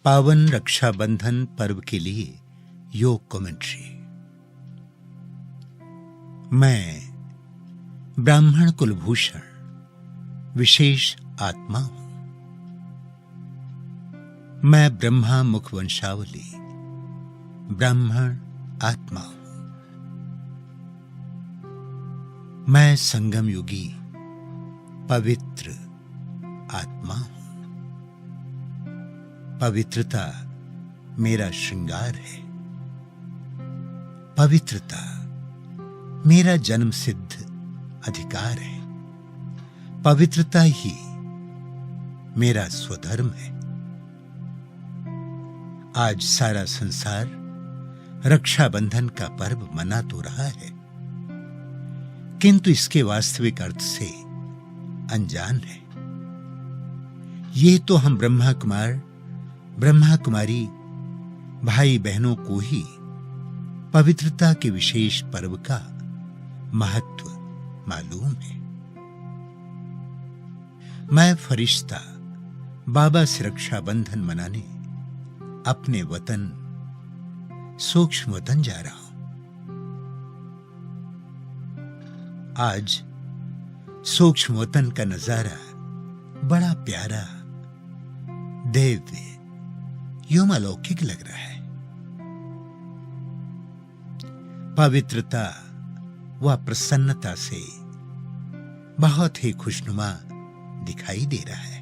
पावन रक्षाबंधन पर्व के लिए योग कमेंट्री। मैं ब्राह्मण कुलभूषण विशेष आत्मा हूं। मैं ब्रह्मा मुख वंशावली ब्राह्मण आत्मा हूं। मैं संगम युगी पवित्र आत्मा हूं। पवित्रता मेरा श्रृंगार है। पवित्रता मेरा जन्म सिद्ध अधिकार है। पवित्रता ही मेरा स्वधर्म है। आज सारा संसार रक्षाबंधन का पर्व मना तो रहा है, किंतु इसके वास्तविक अर्थ से अनजान है। ये तो हम ब्रह्मा कुमारी भाई बहनों को ही पवित्रता के विशेष पर्व का महत्व मालूम है। मैं फरिश्ता बाबा से रक्षाबंधन मनाने अपने वतन सूक्ष्म वतन जा रहा हूं। आज सूक्ष्म वतन का नजारा बड़ा प्यारा, दिव्य एवं अलौकिक लग रहा है। पवित्रता व प्रसन्नता से बहुत ही खुशनुमा दिखाई दे रहा है।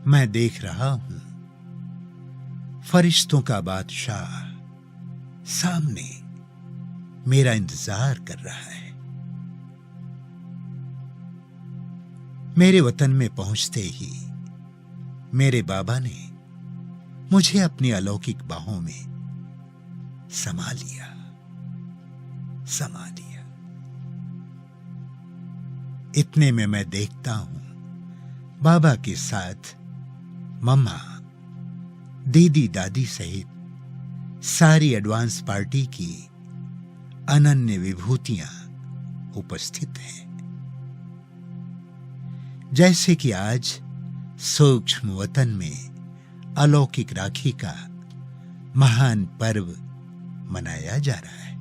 मैं देख रहा हूं फरिश्तों का बादशाह सामने मेरा इंतजार कर रहा है। मेरे वतन में पहुंचते ही मेरे बाबा ने मुझे अपनी अलौकिक बाहों में समा लिया। इतने में मैं देखता हूं बाबा के साथ मम्मा, दीदी, दादी सहित सारी एडवांस पार्टी की अनन्य विभूतियां उपस्थित हैं। जैसे कि आज सूक्ष्म वतन में अलौकिक राखी का महान पर्व मनाया जा रहा है।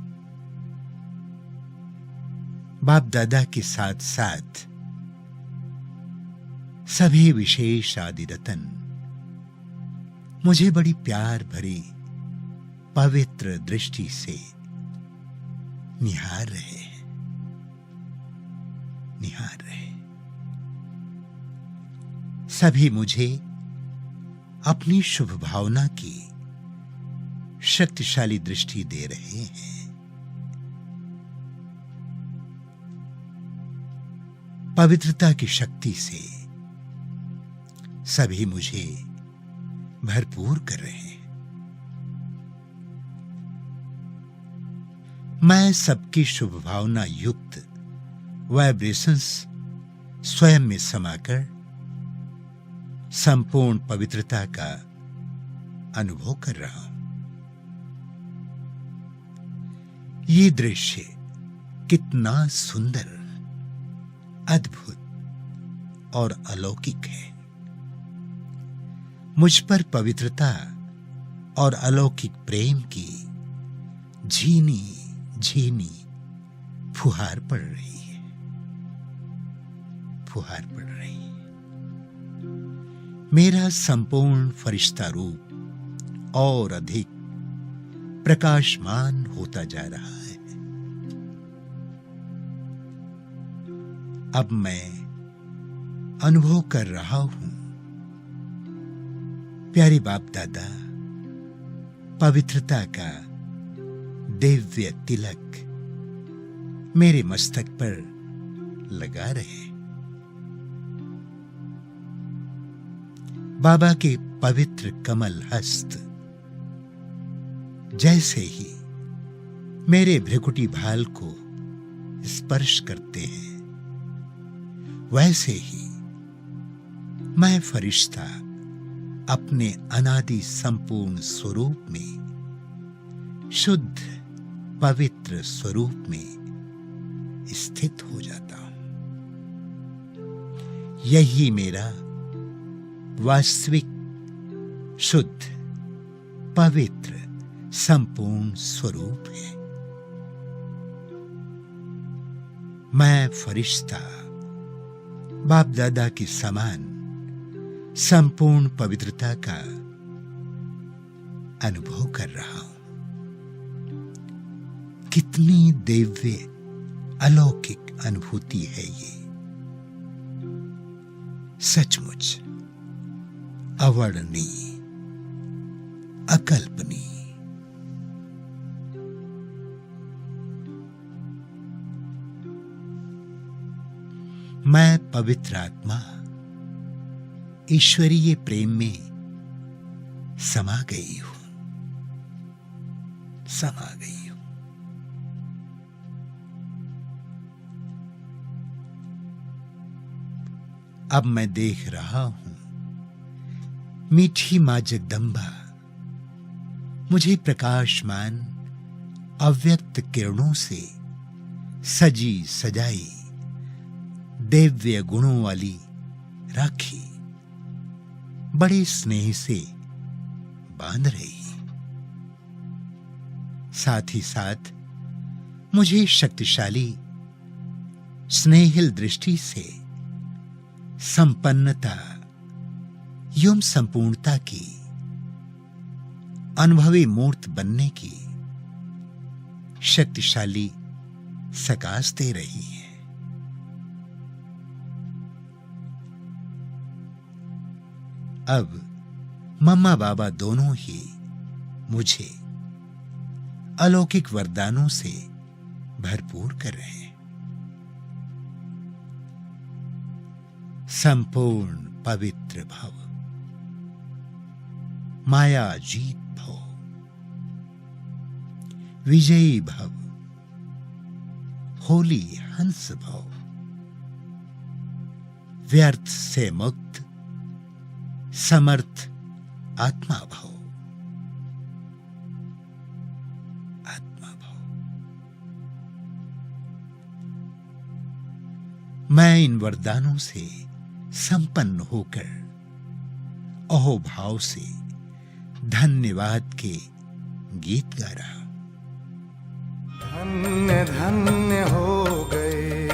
बाप दादा के साथ साथ सभी विशेष आदि रतन मुझे बड़ी प्यार भरी पवित्र दृष्टि से निहार रहे। सभी मुझे अपनी शुभ भावना की शक्तिशाली दृष्टि दे रहे हैं। पवित्रता की शक्ति से सभी मुझे भरपूर कर रहे हैं। मैं सबकी शुभ भावना युक्त वाइब्रेशंस स्वयं में समाकर संपूर्ण पवित्रता का अनुभव कर रहा हूं। ये दृश्य कितना सुंदर, अद्भुत और अलौकिक है। मुझ पर पवित्रता और अलौकिक प्रेम की झीनी झीनी फुहार पड़ रही है। मेरा संपूर्ण फरिश्ता रूप और अधिक प्रकाशमान होता जा रहा है। अब मैं अनुभव कर रहा हूं प्यारे बाप दादा पवित्रता का दिव्य तिलक मेरे मस्तक पर लगा रहे। बाबा के पवित्र कमल हस्त जैसे ही मेरे भ्रिकुटी भाल को स्पर्श करते हैं, वैसे ही मैं फरिश्ता अपने अनादि संपूर्ण स्वरूप में, शुद्ध पवित्र स्वरूप में स्थित हो जाता हूं। यही मेरा वास्तविक शुद्ध, पवित्र, संपूर्ण स्वरूप है। मैं फरिश्ता, बाप दादा के समान संपूर्ण पवित्रता का अनुभव कर रहा हूं। कितनी दिव्य अलौकिक अनुभूति है ये, सचमुच अवर्णनीय, अकल्पनीय। मैं पवित्र आत्मा ईश्वरीय प्रेम में समा गई हूं, समा गई हूं। अब मैं देख रहा हूं, मीठी मां जगदंबा मुझे प्रकाशमान अव्यक्त किरणों से सजी सजाई दिव्य गुणों वाली राखी बड़े स्नेह से बांध रही। साथ ही साथ मुझे शक्तिशाली स्नेहिल दृष्टि से संपन्नता एवं संपूर्णता की अनुभवी मूर्त बनने की शक्तिशाली सकाश दे रही है। अब मम्मा बाबा दोनों ही मुझे अलौकिक वरदानों से भरपूर कर रहे हैं। संपूर्ण पवित्र भव, माया जीत भव, विजयी भव, होली हंस भव, व्यर्थ से मुक्त समर्थ आत्मा भव, आत्मा भव। मैं इन वरदानों से संपन्न होकर अहोभाव से धन्यवाद के गीत गा रहा। धन्य धन्य हो गए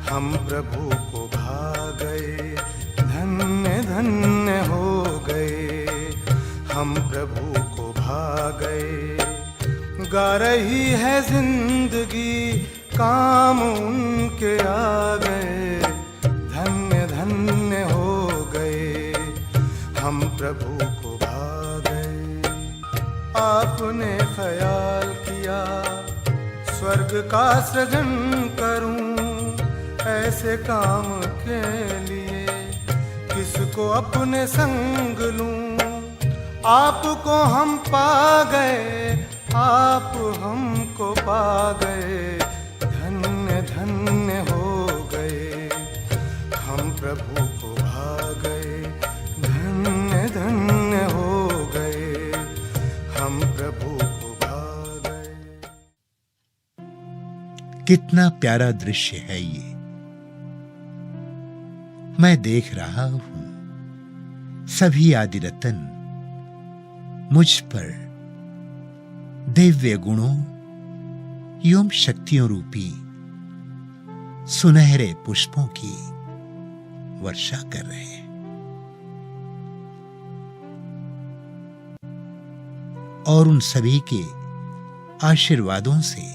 हम प्रभु को भा गए, धन्य धन्य हो गए हम प्रभु को भा गए। गा रही है जिंदगी काम उनके आ गए, धन्य धन्य हो गए हम प्रभु को भा गए। आपने ख्याल किया स्वर्ग का सृजन करूं, ऐसे काम के लिए किसको अपने संग लूं। आपको हम पा गए, आप हमको पा गए, धन्य धन्य हो गए हम प्रभु को भा गए, धन्य धन्य हो गए हम प्रभु को भा गए। कितना प्यारा दृश्य है ये। मैं देख रहा हूं सभी आदि रतन मुझ पर दिव्य गुणों एवं शक्तियों रूपी सुनहरे पुष्पों की वर्षा कर रहे हैं। और उन सभी के आशीर्वादों से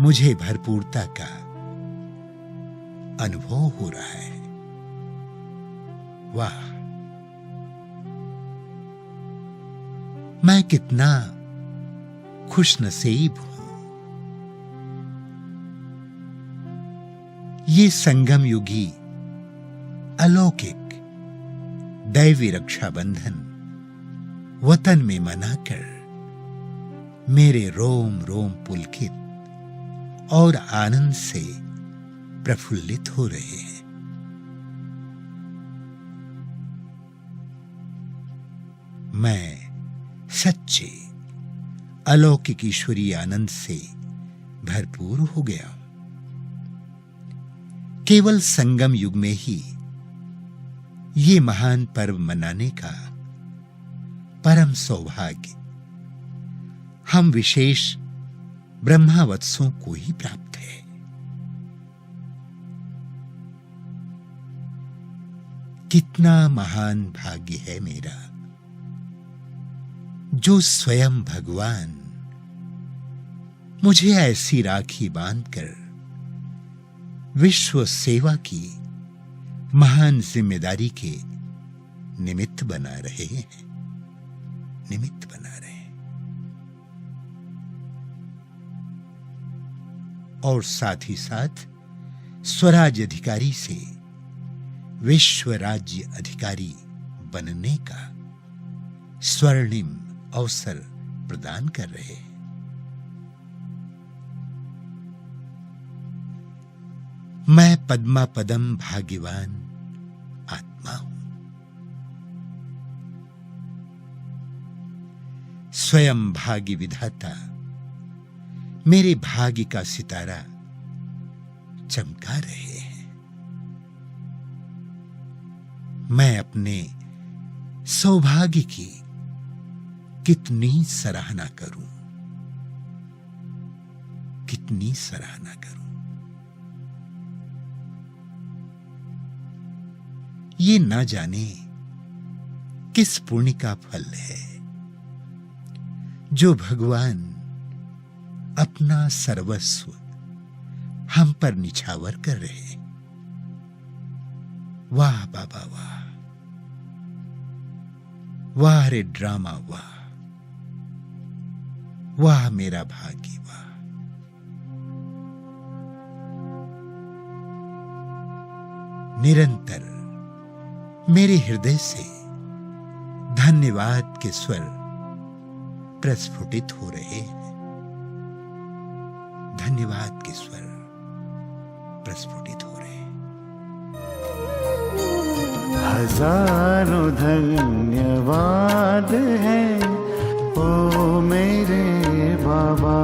मुझे भरपूरता का अनुभव हो रहा है। वाह, मैं कितना खुशनसीब हूं। ये संगम युगी अलौकिक दैवी रक्षाबंधन वतन में मनाकर मेरे रोम रोम पुलकित और आनंद से प्रफुल्लित हो रहे हैं। मैं सच्चे अलौकिक ईश्वरीय आनंद से भरपूर हो गया हूं। केवल संगम युग में ही ये महान पर्व मनाने का परम सौभाग्य हम विशेष ब्रह्मावत्सों को ही प्राप्त है। कितना महान भाग्य है मेरा, जो स्वयं भगवान मुझे ऐसी राखी बांधकर विश्व सेवा की महान जिम्मेदारी के निमित्त बना रहे हैं, निमित्त बना रहे हैं। और साथ ही साथ स्वराज अधिकारी से विश्व राज्य अधिकारी बनने का स्वर्णिम अवसर प्रदान कर रहे हैं। मैं पद्मा पदम भाग्यवान आत्मा हूं। स्वयं भाग्य विधाता मेरे भाग्य का सितारा चमका रहे हैं। मैं अपने सौभाग्य की कितनी सराहना करूं, कितनी सराहना करूं। ये ना जाने किस पुण्य का फल है जो भगवान अपना सर्वस्व हम पर निछावर कर रहे हैं। वाह बाबा वाह, वाह रे ड्रामा वाह, वाह मेरा भाग्य वाह। निरंतर मेरे हृदय से धन्यवाद के स्वर प्रस्फुटित हो रहे हैं। धन्यवाद के स्वर प्रस्फुटित हो रहे हैं। हजारों धन्यवाद है ओ मेरे बाबा,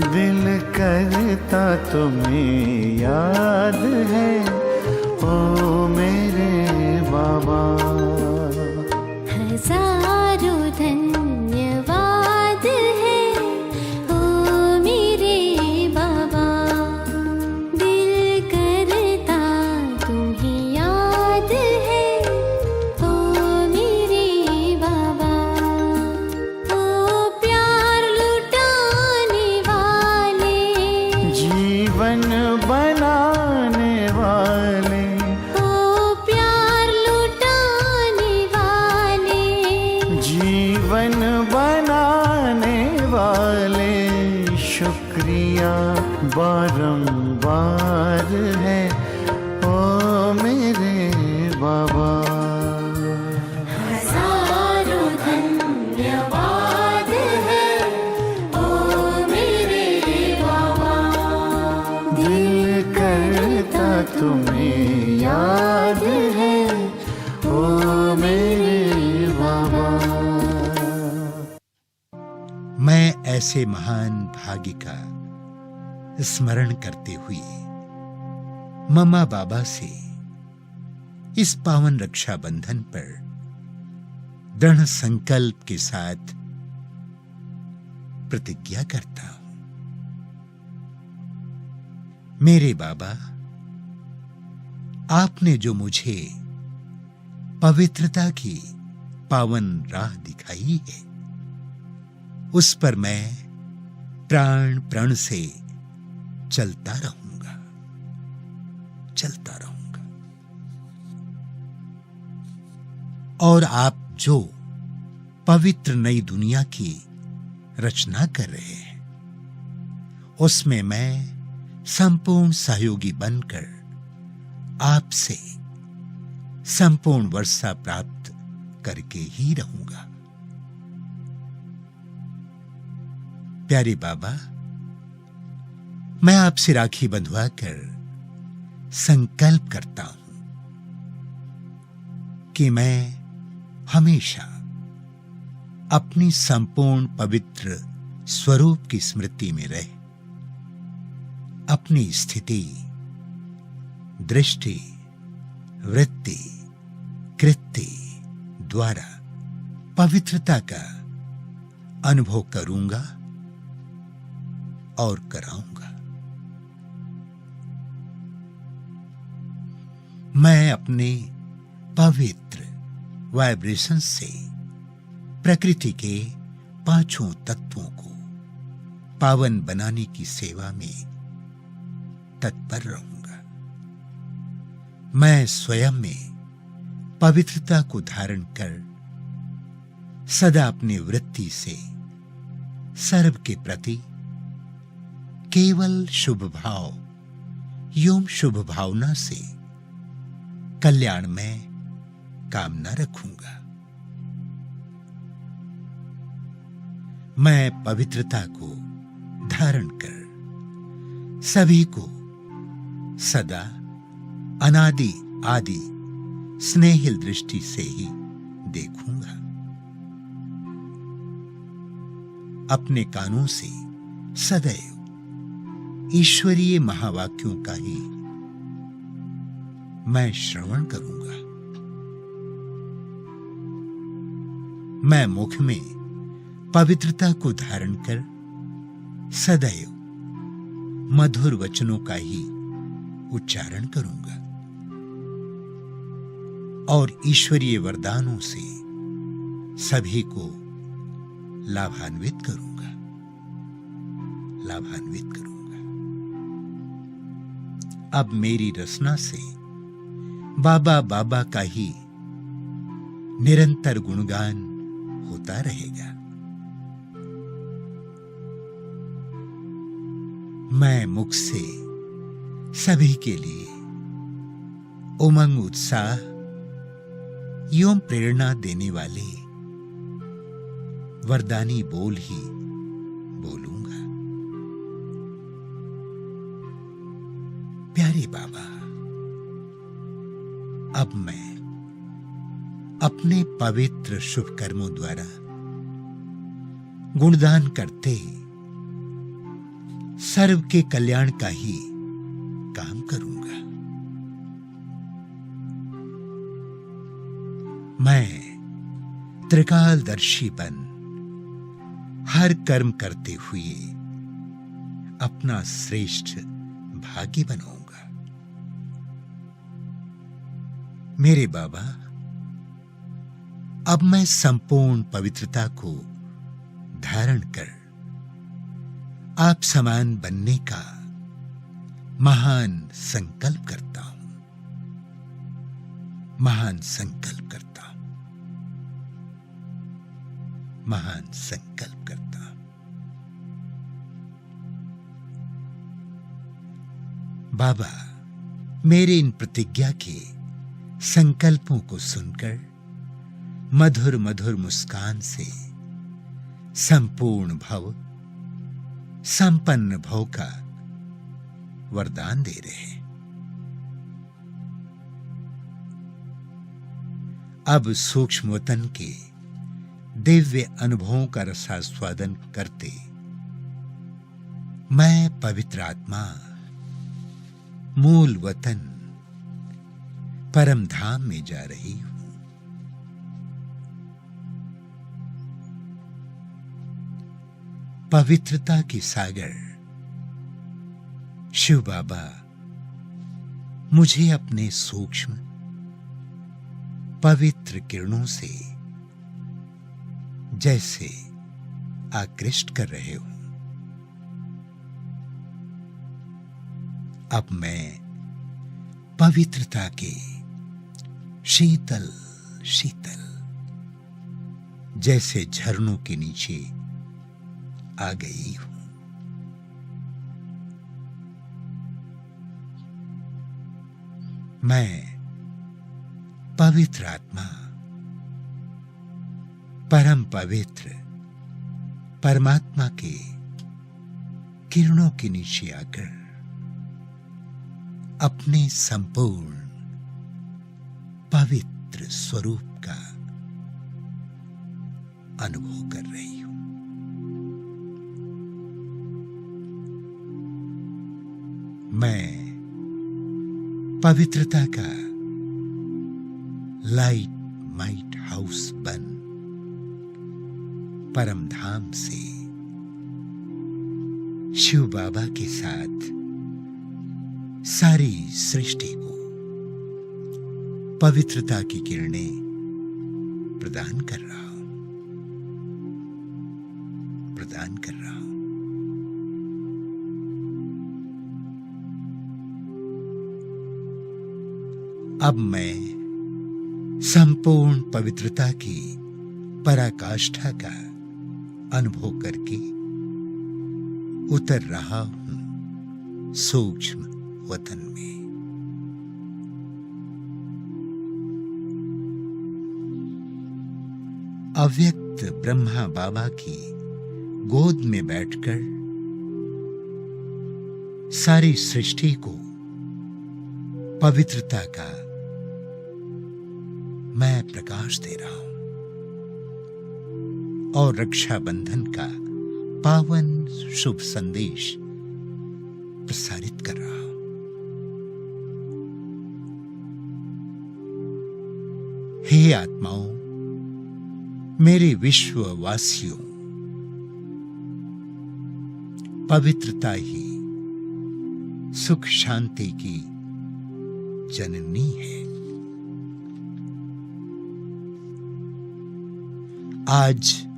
दिल करता तुम्हें याद है ओ मेरे बाबा। हजारों धन्यवाद है ओ मेरे बाबा, दिल करता तुम्हें याद है ओ मेरे बाबा। ओ प्यार लुटाने वाले, जीवन बनाने वाले, ओ प्यार लुटाने वाले, जीवन बनाने वाले, शुक्रिया बारंबार है ओ मेरे बाबा। हजारों धन्यवाद है ओ मेरे बाबा, दिल करता तुम्हें याद है ओ मेरे बाबा। मैं ऐसे महान भाग्य का स्मरण करते हुए ममा बाबा से इस पावन रक्षाबंधन पर दृढ़ संकल्प के साथ प्रतिज्ञा करता हूं। मेरे बाबा, आपने जो मुझे पवित्रता की पावन राह दिखाई है, उस पर मैं प्राण प्रण से चलता रहूंगा, चलता रहूंगा। और आप जो पवित्र नई दुनिया की रचना कर रहे हैं, उसमें मैं संपूर्ण सहयोगी बनकर आपसे संपूर्ण वर्षा प्राप्त करके ही रहूंगा। प्यारे बाबा, मैं आपसे राखी बंधवाकर संकल्प करता हूं कि मैं हमेशा अपनी संपूर्ण पवित्र स्वरूप की स्मृति में रह अपनी स्थिति, दृष्टि, वृत्ति, कृत्य द्वारा पवित्रता का अनुभव करूंगा और कराऊंगा। मैं अपने पवित्र वाइब्रेशन से प्रकृति के पांचों तत्वों को पावन बनाने की सेवा में तत्पर रहूंगा। मैं स्वयं में पवित्रता को धारण कर सदा अपनी वृत्ति से सर्व के प्रति केवल शुभ भाव एवं शुभ भावना से कल्याण में कामना रखूंगा। मैं पवित्रता को धारण कर सभी को सदा अनादि आदि स्नेहिल दृष्टि से ही देखूंगा। अपने कानों से सदैव ईश्वरीय महावाक्यों का ही मैं श्रवण करूंगा। मैं मुख में पवित्रता को धारण कर सदैव मधुर वचनों का ही उच्चारण करूंगा और ईश्वरीय वरदानों से सभी को लाभान्वित करूंगा। अब मेरी रचना से बाबा बाबा का ही निरंतर गुणगान होता रहेगा। मैं मुख से सभी के लिए उमंग उत्साह एवं प्रेरणा देने वाले वरदानी बोल ही बोलूंगा। प्यारे बाबा, अब मैं अपने पवित्र शुभ कर्मों द्वारा गुणदान करते सर्व के कल्याण का ही काम करूंगा। मैं त्रिकालदर्शी बन हर कर्म करते हुए अपना श्रेष्ठ भागी बनाऊंगा। मेरे बाबा, अब मैं संपूर्ण पवित्रता को धारण कर आप समान बनने का महान संकल्प करता हूं। महान संकल्प करता हूं। बाबा, मेरे इन प्रतिज्ञा के संकल्पों को सुनकर मधुर मधुर मुस्कान से संपूर्ण भव संपन्न भव का वरदान दे रहे हैं। अब सूक्ष्मवतन के दिव्य अनुभवों का रसास्वादन करते मैं पवित्र आत्मा मूल वतन परम धाम में जा रही हूं। पवित्रता की सागर शिव बाबा मुझे अपने सूक्ष्म पवित्र किरणों से जैसे आकृष्ट कर रहे हो। अब मैं पवित्रता के शीतल शीतल जैसे झरनों के नीचे आ गई हूं। मैं पवित्र आत्मा परम पवित्र परमात्मा के किरणों के नीचे आकर अपने संपूर्ण पवित्र स्वरूप का अनुभव कर रही हूं। मैं पवित्रता का लाइट माइट हाउस बन परम धाम से शिव बाबा के साथ सारी सृष्टि को पवित्रता की किरणें प्रदान कर रहा हूं, प्रदान कर रहा हूं। अब मैं संपूर्ण पवित्रता की पराकाष्ठा का अनुभव करके उतर रहा हूं सूक्ष्म वतन में। अव्यक्त ब्रह्मा बाबा की गोद में बैठकर सारी सृष्टि को पवित्रता का मैं प्रकाश दे रहा हूं और रक्षाबंधन का पावन शुभ संदेश प्रसारित कर रहा हूं। हे आत्माओं, मेरे विश्ववासियों, पवित्रता ही सुख शांति की जननी है। आज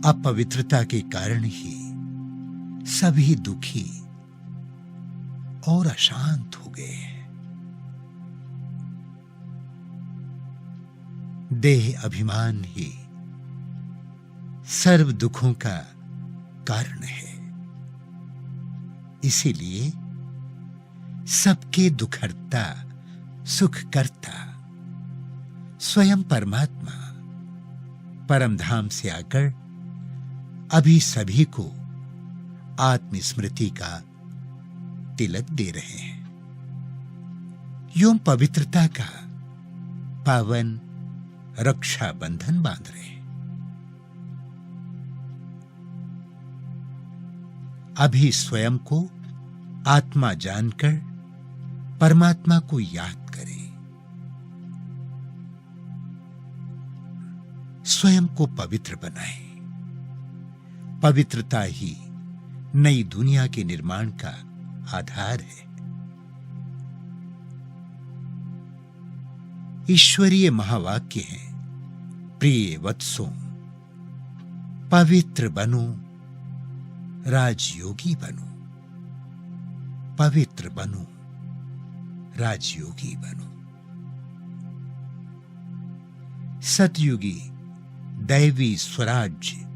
अपवित्रता के कारण ही सभी दुखी और अशांत हो गए हैं। देह अभिमान ही सर्व दुखों का कारण है। इसीलिए सबके दुखहर्ता सुखकर्ता स्वयं परमात्मा परम धाम से आकर अभी सभी को आत्मस्मृति का तिलक दे रहे हैं। यूं पवित्रता का पावन रक्षा बंधन बांध रहे हैं। अभी स्वयं को आत्मा जानकर परमात्मा को याद करें। स्वयं को पवित्र बनाएं। पवित्रता ही नई दुनिया के निर्माण का आधार है। ईश्वरीय महावाक्य है, प्रिय वत्सों, पवित्र बनो, राजयोगी बनो। पवित्र बनो, राजयोगी बनो। सतयुगी दैवी स्वराज्य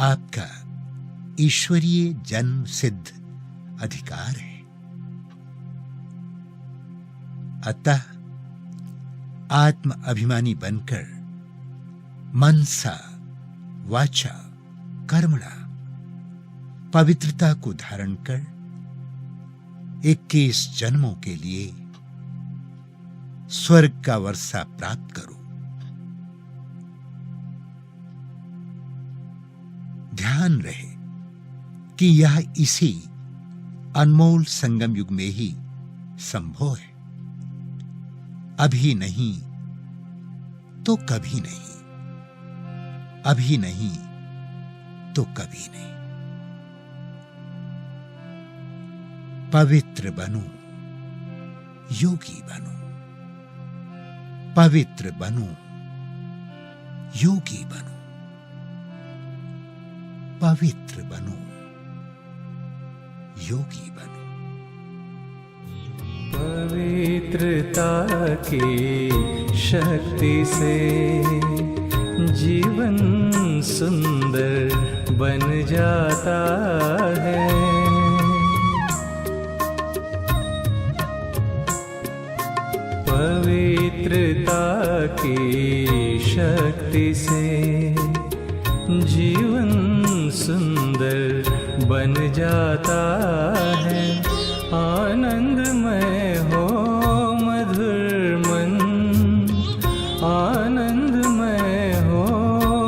आपका ईश्वरीय जन्म सिद्ध अधिकार है। अतः आत्म अभिमानी बनकर मनसा वाचा कर्मणा पवित्रता को धारण कर 21 जन्मों के लिए स्वर्ग का वर्षा प्राप्त करो। ध्यान रहे कि यह इसी अनमोल संगम युग में ही संभव है। अभी नहीं तो कभी नहीं, अभी नहीं तो कभी नहीं। पवित्र बनो, योगी बनो। पवित्र बनो, योगी बनो। पवित्र बनो, योगी बनो। पवित्रता की शक्ति से जीवन सुंदर बन जाता है। पवित्रता की शक्ति से जीवन सुंदर बन जाता है। आनंदमय हो मधुर मन, आनंदमय हो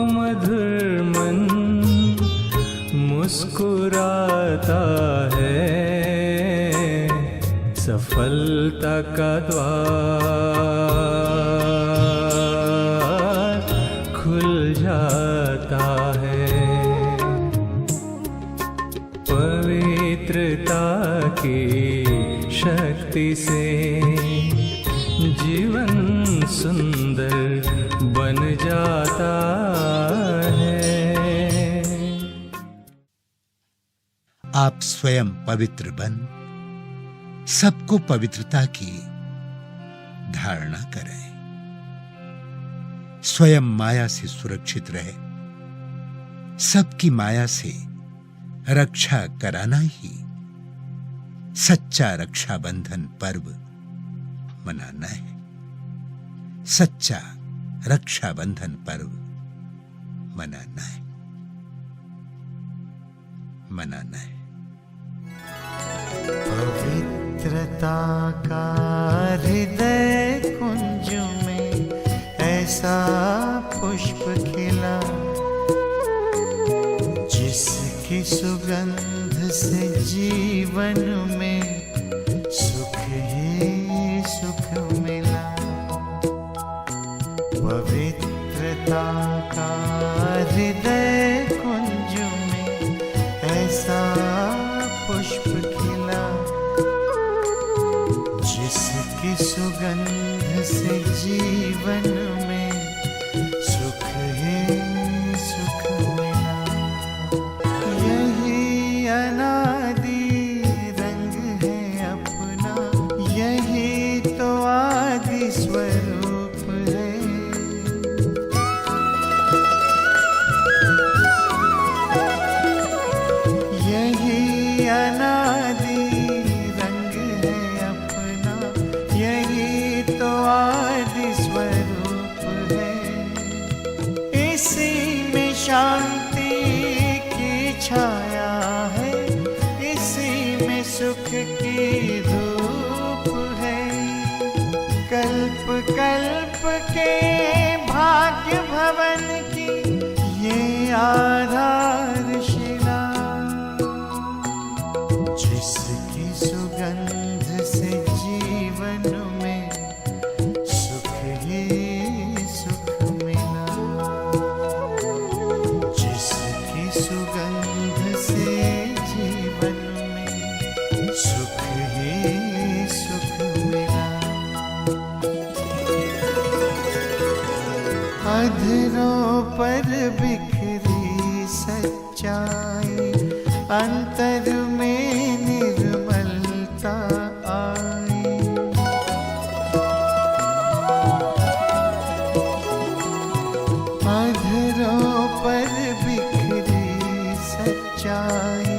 मधुर मन, मुस्कुराता है सफलता का द्वार खुल जाता सुंदर बन जाता है। आप स्वयं पवित्र बन सबको पवित्रता की धारणा करें। स्वयं माया से सुरक्षित रहे, सबकी माया से रक्षा कराना ही सच्चा रक्षाबंधन पर्व मनाना है। सच्चा रक्षाबंधन पर्व मनाना है, मनाना है। पवित्रता का हृदय कुंज में ऐसा पुष्प खिला, जिसकी सुगंध से जीवन में सुख ही सुख मिला। पवित्रता का हृदय कुंज में ऐसा पुष्प खिला, जिसकी सुगंध से जीवन में सुख ही सुख मिला। यही अनादि रंग है अपना, यही तो आदि स्वरूप है। यही अनादि रंग है अपना, यही तो आदि स्वरूप है। इसी में शांति की छाया है, इसी में सुख की धूप है। कल्प कल्प के भाग्य भवन की ये आधारशिला, जिसकी सुगंध से जीवन में सुख ही सुख मिला। जिसकी सुगंध से जीवन में सुख ही सुख मिला। अधरों पर बिखरी सच्चाई, अंतर में निर्मलता आई। अधरों पर बिखरी सच्चाई,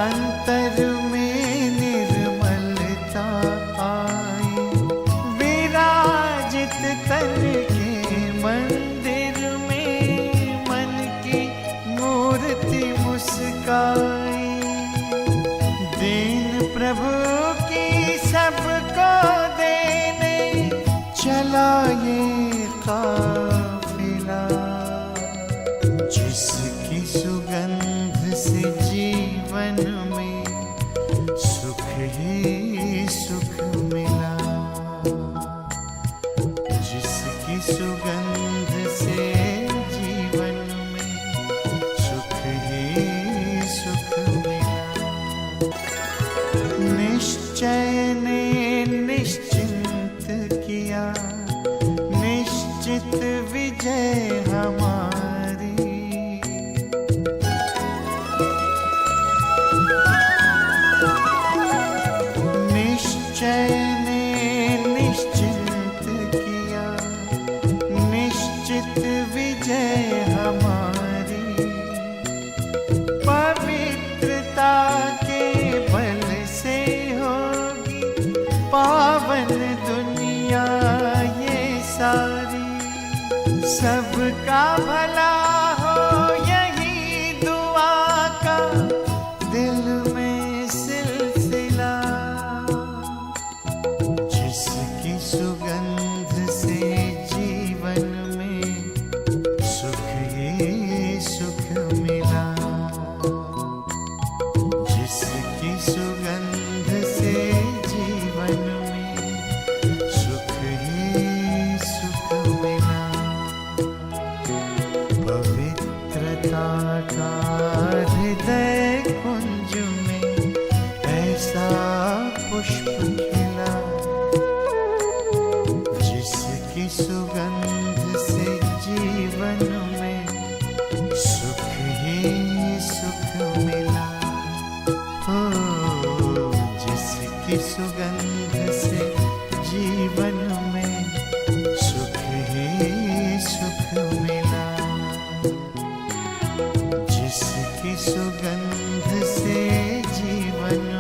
अंतर में निर्मलता आई। विराजित तन के मंदिर में मन की मूर्ति मुस्काई। दीन प्रभु की सबको देने चला ये काफिला, जिसकी सुगंध से जीवन में सुख ही सुख मिला। जिसकी सुगंध से जीवन में सुख ही सुख मिला। निश्चय ने निश्चिंत किया, निश्चित विजय हमारी। निश्चय ने निश्चिंत किया, निश्चित विजय हमारी। पवित्रता के बल से होगी पावन दुनिया ये सारी। सबका भला हो यही दुआ का दिल में सिलसिला, जिसकी सुगंध से जीवन में सुख ही सुख मिला। जिसकी सुगंध से जीवन में सुख ही सुख मिला। की सुगंध से जीवन में सुख ही सुख मिला। जिसकी सुगंध से जीवन